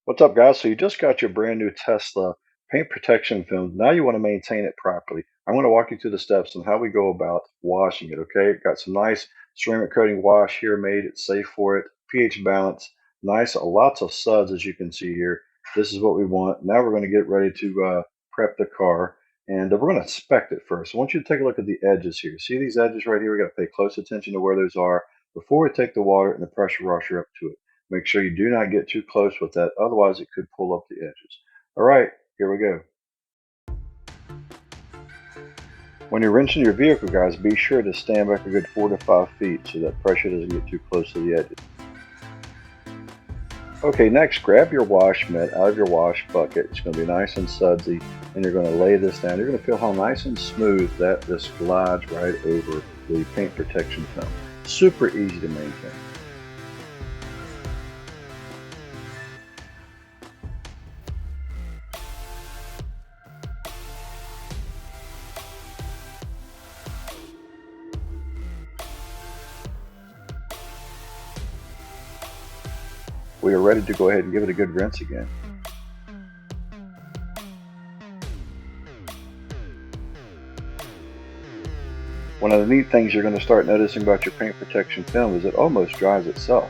What's up, guys? So you just got your brand new Tesla paint protection film. Now you want to maintain it properly. I'm going to walk you through the steps on how we go about washing it. Okay, got some nice ceramic coating wash here made. It's safe for it. pH balance, nice. Lots of suds as you can see here. This is what we want. Now we're going to get ready to prep the car, and we're going to inspect it first. I want you to take a look at the edges here. See these edges right here? We got to pay close attention to where those are before we take the water and the pressure washer up to it. Make sure you do not get too close with that, otherwise it could pull up the edges. All right, here we go. When you're rinsing your vehicle, guys, be sure to stand back a good 4 to 5 feet so that pressure doesn't get too close to the edges. Okay, next, grab your wash mitt out of your wash bucket. It's going to be nice and sudsy, and you're going to lay this down. You're going to feel how nice and smooth that this glides right over the paint protection film. Super easy to maintain. We are ready to go ahead and give it a good rinse again. One of the neat things you're going to start noticing about your paint protection film is it almost dries itself.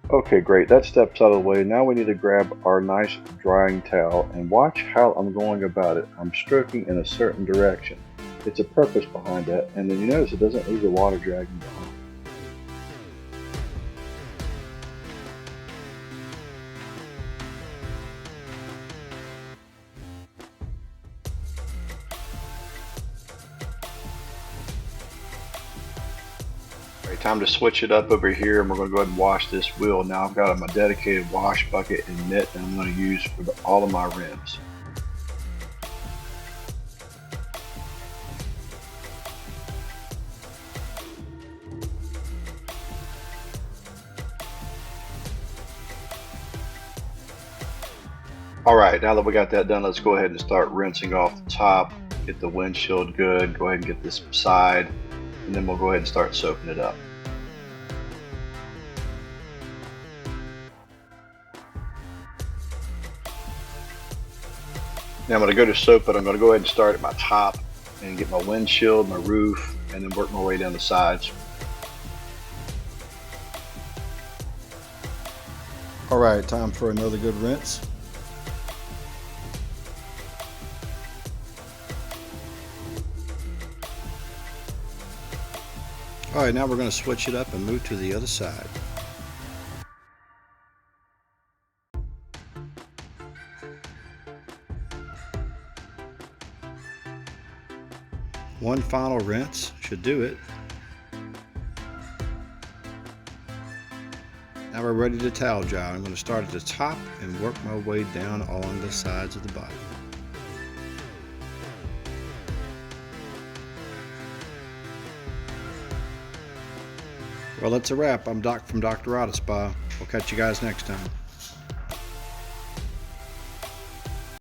Okay, great. That step's out of the way. Now we need to grab our nice drying towel and watch how I'm going about it. I'm stroking in a certain direction. It's a purpose behind that, and then you notice it doesn't leave the water dragging behind. All right, time to switch it up over here, and we're going to go ahead and wash this wheel. Now I've got my dedicated wash bucket and mitt that I'm going to use for all of my rims. All right, now that we got that done, let's go ahead and start rinsing off the top, get the windshield good, go ahead and get this side, and then we'll go ahead and start soaping it up. Now I'm going to go to soap it. I'm going to go ahead and start at my top and get my windshield, my roof, and then work my way down the sides. All right, time for another good rinse. All right, now we're going to switch it up and move to the other side. One final rinse should do it. Now we're ready to towel dry. I'm going to start at the top and work my way down along the sides of the body. Well, that's a wrap. I'm Doc from Dr. Auto Spa. We'll catch you guys next time.